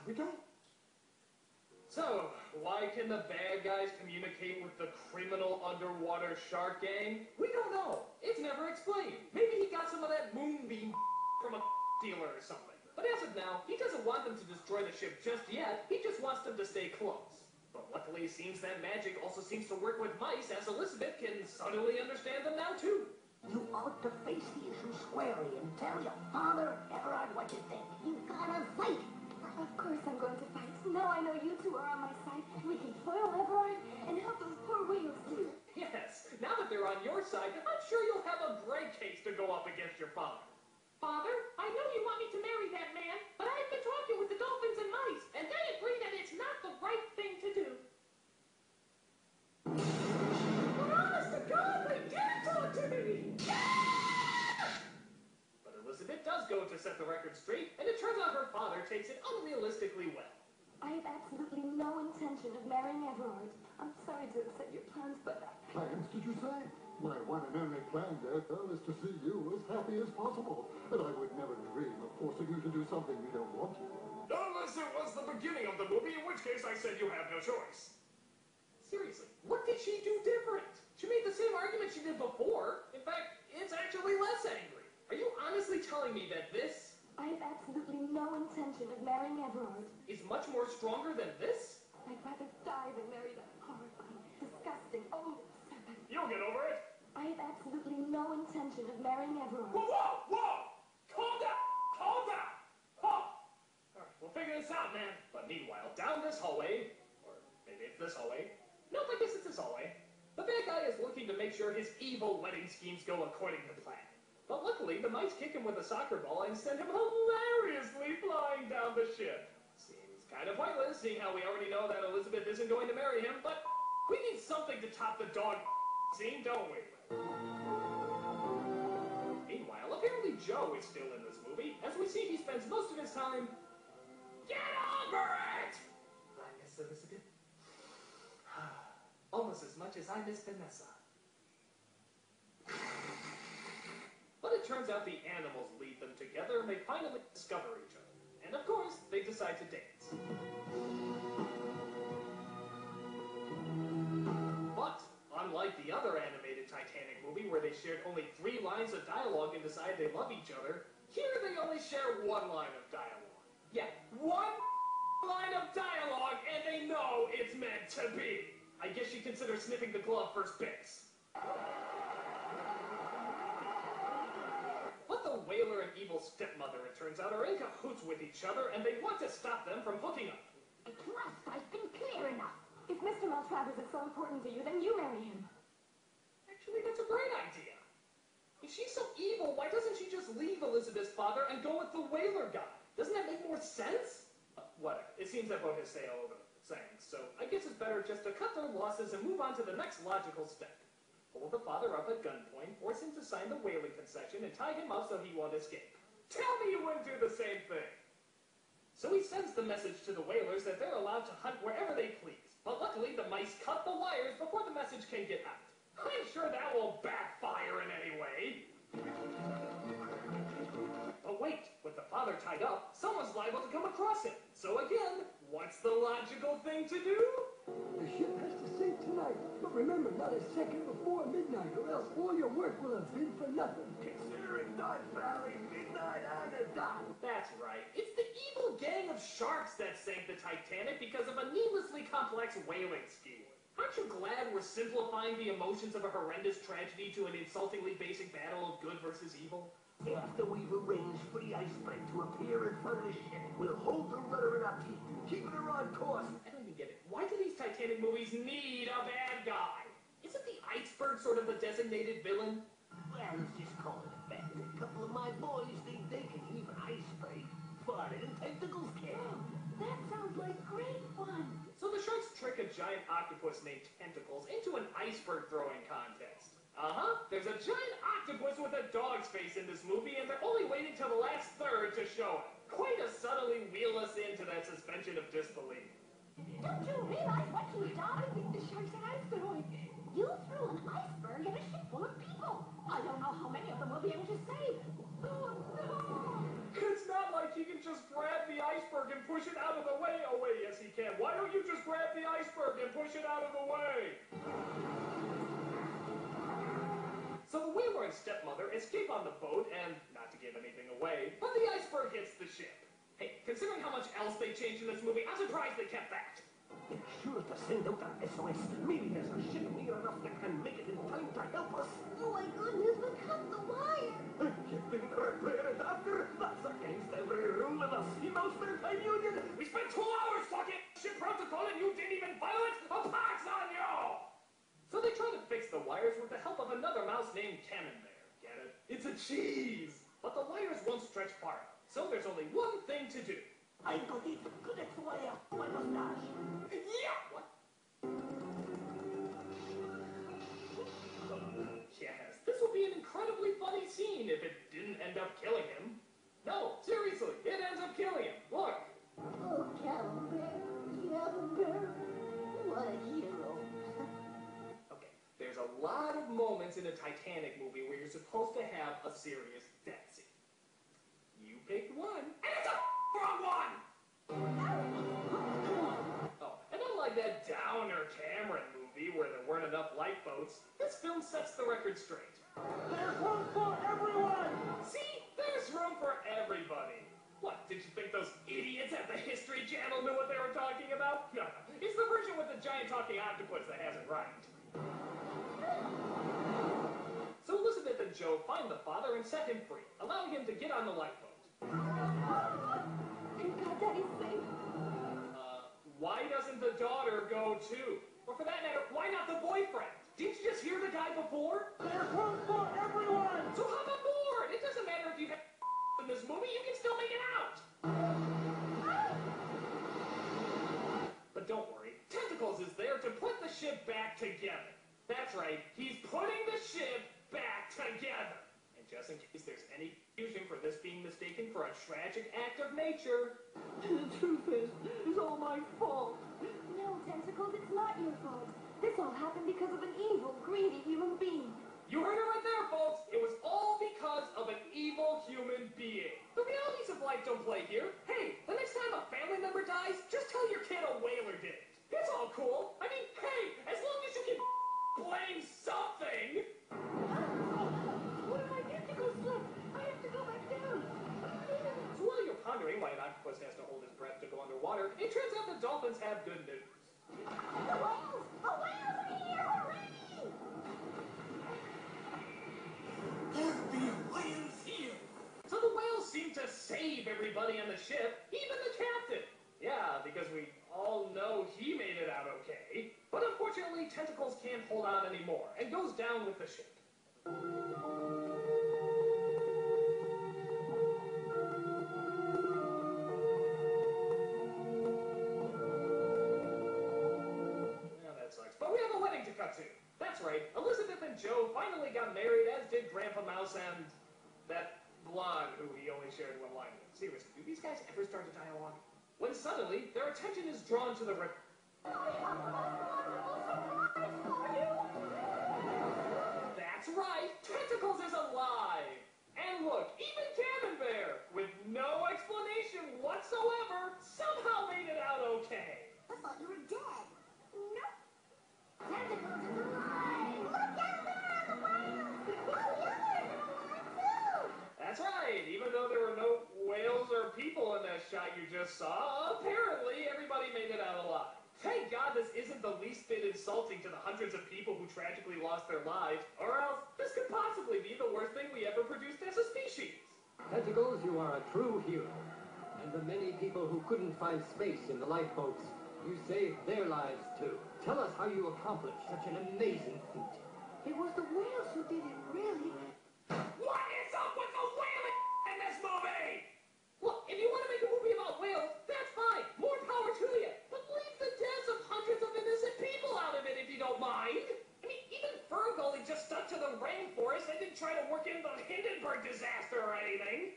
we don't. So, why can the bad guys communicate with the criminal underwater shark gang? We don't know. It's never explained. Maybe he got some of that moonbeam from a dealer or something. But as of now, he doesn't want them to destroy the ship just yet. He just wants them to stay close. But luckily, it seems that magic also seems to work with mice, as Elizabeth can subtly understand them now too. You ought to face the issue squarely and tell your father, Everard, what you think. You gotta fight. Of course I'm going to fight. Now I know you two are on my side. We can foil Everard and help those poor whales too. Yes, now that they're on your side, I'm sure you'll have a great case to go up against your father. Father, I know you want me to marry that man, but I've been talking with the dolphins and mice, and they agree that it's not the right thing to do. But honest to God, they did talk to me! But Elizabeth does go to set the record straight, and it turns out her father takes it unrealistically well. I have absolutely no intention of marrying Everard. I'm sorry to upset your plans, but... Plans, did you say? My one and only plan, Deathel, is to see you as happy as possible. And I would never dream of forcing you to do something you don't want to. Unless it was the beginning of the movie, in which case I said you have no choice. Seriously, what did she do different? She made the same argument she did before. In fact, it's actually less angry. Are you honestly telling me that this... I have absolutely no intention of marrying Everard. ...is much more stronger than this? I'd rather die than marry that horrifying, disgusting, odious serpent. You'll get over it. I have absolutely no intention of marrying Everard. Whoa, whoa, whoa! Calm down! Calm down! Oh! Alright, we'll figure this out, man. But meanwhile, down this hallway, or maybe it's this hallway. Nope, I guess it's this hallway. The bad guy is looking to make sure his evil wedding schemes go according to plan. But luckily, the mice kick him with a soccer ball and send him hilariously flying down the ship. Seems kind of pointless, seeing how we already know that Elizabeth isn't going to marry him, but we need something to top the dog scene, don't we? Meanwhile, apparently Joe is still in this movie. As we see, he spends most of his time... Get over it! I miss Elizabeth. Almost as much as I miss Vanessa. But it turns out the animals lead them together and they finally discover each other. And of course, they decide to dance. But, unlike the other animated Titanic movie where they shared only 3 lines of dialogue and decided they love each other, here they only share 1 line of dialogue. Yeah, 1 line of dialogue and they know it's meant to be. I guess you consider sniffing the glove first base. But the whaler and evil stepmother, it turns out, are in cahoots with each other and they want to stop them from hooking up. I trust I've been clear enough. If Mr. Maltravers is so important to you, then you marry him. Actually, that's a great idea. If she's so evil, why doesn't she just leave Elizabeth's father and go with the whaler guy? Doesn't that make more sense? Whatever. It seems that both his say all over the things, so I guess it's better just to cut their losses and move on to the next logical step. Hold the father up at gunpoint, force him to sign the whaling concession, and tie him up so he won't escape. Tell me you wouldn't do the same thing! So he sends the message to the whalers that they're allowed to hunt wherever they please. But luckily, the mice cut the wires before the message can get out. I'm sure that won't backfire in any way. But wait, with the father tied up, someone's liable to come across him. So again, what's the logical thing to do? The ship has to sink tonight, but remember, not a second before midnight, or else all your work will have been for nothing. Considering Night Valley, midnight on the dot. That's right. It's the evil gang of sharks that sank the Titanic because of a needlessly complex whaling scheme. Aren't you glad we're simplifying the emotions of a horrendous tragedy to an insultingly basic battle of good versus evil? After we've arranged for the iceberg to appear in front of the ship, we'll hold the rudder in our teeth, keeping her on course. I don't even get it. Why do these Titanic movies need a bad guy? Isn't the iceberg sort of the designated villain? Well, let's just call it a bet. A couple of my boys think they can leave an iceberg farther than tentacles can. That sounds like great fun. So the sharks trick a giant octopus named Tentacles into an iceberg throwing contest. There's a giant octopus with a dog's face in this movie, and they're only waiting till the last third to show it. Quite to subtly wheel us into that suspension of disbelief. Don't you realize what you've done? The sharks are iceberg. You threw an iceberg in a ship full of people. I don't know how many of them will be able to save. Oh, no! It's not like you can just grab the iceberg and push it out of the way? Oh wait, yes he can. Why don't you just grab the iceberg and push it out of the way? So the whaler and stepmother escape on the boat, and not to give anything away, but the iceberg hits the ship. Hey, considering how much else they changed in this movie, I'm surprised they kept that. Make sure to send out an SOS. Maybe there's a ship near enough that can make it in time to help us. Oh my goodness, we cut the wire. You think to repair it after? That's against every rule of the Seamouse Maritime Union. We spent 2 hours talking ship protocol and you didn't even file it? A pox on you! So they try to fix the wires with the help of another mouse named Camembert. Get it? It's a cheese! But the wires won't stretch far enough, so there's only one thing to do. I got it. Connect the wire to my mustache. Yeah! What? Yes, this would be an incredibly funny scene if it didn't end up killing him. No, seriously, it ends up killing him. Look. Oh, Camembert, Camembert, what a hero. Okay, there's a lot of moments in a Titanic movie where you're supposed to have a serious death scene. You picked one, and it's a wrong one! Oh, and unlike that downer Cameron movie where there weren't enough lifeboats, this film sets the record straight. There's room for everyone! See? There's room for everybody. What, did you think those idiots at the History Channel knew what they were talking about? No, it's the version with the giant talking octopus that has it right. So Elizabeth and Joe find the father and set him free, allowing him to get on the lifeboat. Thank God Daddy's safe. Why doesn't the daughter go too? Or for that matter, why not the boyfriend? Didn't you just hear the guy before? There's room for everyone! So hop aboard! It doesn't matter if you have in this movie, you can still make it out! But don't worry, Tentacles is there to put the ship back together. That's right, he's putting the ship back together. And just in case there's any confusion for this being mistaken for a tragic act of nature. The truth is, it's all my fault. No, Tentacles, it's not your fault. This all happened because of an evil, greedy human being. You heard it right there, folks. It was all because of an evil human being. The realities of life don't play here. Hey, the next time a family member dies, just tell your kid a whaler did it. It's all cool. I mean, hey, as long as you can blame something. What if my tentacles slip? I have to go back down. So while you're pondering why an octopus has to hold his breath to go underwater, it turns out the dolphins have good news. The whales! The whales are here! Hooray! There'll be whales here! So the whales seem to save everybody on the ship, even the captain. Yeah, because we all know he made it out okay. But unfortunately, Tentacles can't hold on anymore and goes down with the ship. Yeah, that sucks. But we have a wedding to cut to. That's right, Elizabeth and Joe finally got married, as did Grandpa Mouse and that blonde who he only shared one line with. Seriously, do these guys ever start a dialogue? When suddenly, their attention is drawn to the river. That's right, Tentacles is alive! And look, even Camembert, with no explanation whatsoever, somehow made it out okay. I thought you were dead. Nope. Tentacles is alive! Look down there! The whales! Oh, yeah, they're alive too! That's right, even though there were no whales or people in that shot you just saw, apparently everybody made it out alive. Thank God this isn't the least bit insulting to the hundreds of people who tragically lost their lives, or else this could possibly be the worst thing we ever produced as a species. Tentacles, you are a true hero. And the many people who couldn't find space in the lifeboats, you saved their lives too. Tell us how you accomplished such an amazing feat. It was the whales who did it, really. What is up with the whaling in this movie? Look, if you want to make a movie about whales, that's fine. More power to you. But leave the deaths of hundreds of innocent people out of it if you don't mind. I mean, even Fergal just stuck to the rainforest and didn't try to work in the Hindenburg disaster or anything.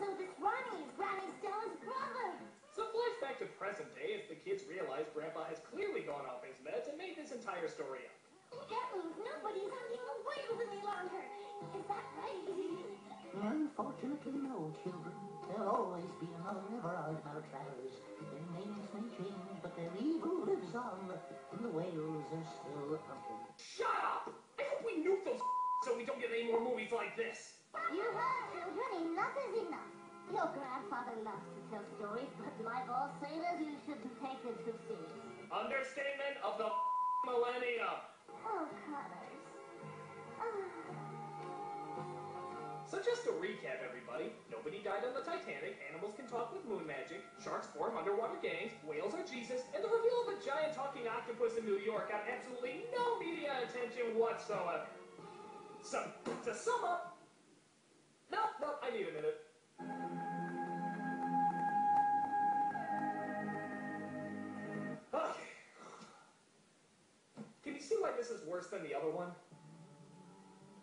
So this Ronnie is Granny Stella's brother. So flashback to present day as the kids realize Grandpa has clearly gone off his meds and made this entire story up. That means nobody's hunting the whales any longer. Is that right? Unfortunately, no, children. There will always be another river out our travelers. Their names may change, but their evil lives on, and the whales are still hunted. Shut up! I hope we nuke those so we don't get any more movies like this. You heard, children, enough is enough. Your grandfather loves to tell stories, but like all sailors, you shouldn't take it too serious. Understatement of the millennium. Oh, Cutters. So just to recap, everybody, nobody died on the Titanic, animals can talk with moon magic, sharks form underwater gangs, whales are Jesus, and the reveal of a giant talking octopus in New York got absolutely no media attention whatsoever. So, to sum up... No, I need a minute. Okay. Can you see why this is worse than the other one?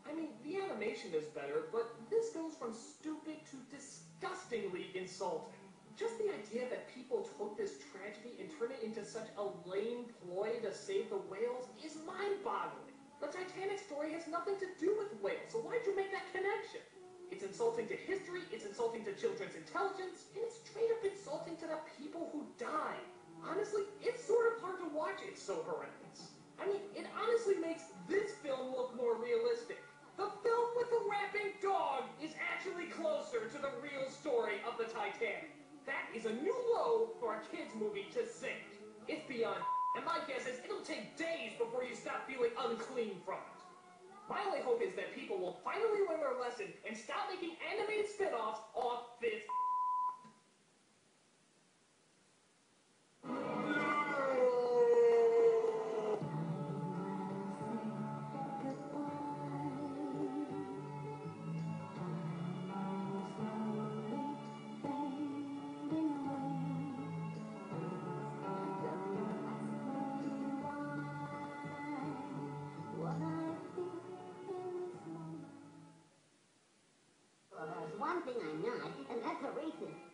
I mean, the animation is better, but this goes from stupid to disgustingly insulting. Just the idea that people took this tragedy and turned it into such a lame ploy to save the whales is mind-boggling. The Titanic story has nothing to do with whales, so why'd you make that connection? It's insulting to history, it's insulting to children's intelligence, and it's straight up insulting to the people who died. Honestly, it's sort of hard to watch, it's so horrendous. I mean, it honestly makes this film look more realistic. The film with the rapping dog is actually closer to the real story of the Titanic. That is a new low for a kids' movie to sink. It's beyond, and my guess is it'll take days before you stop feeling unclean from it. My only hope is that people will finally learn their lesson and stop making animated spin-offs off this. Well, there's one thing I'm not, and that's a racist.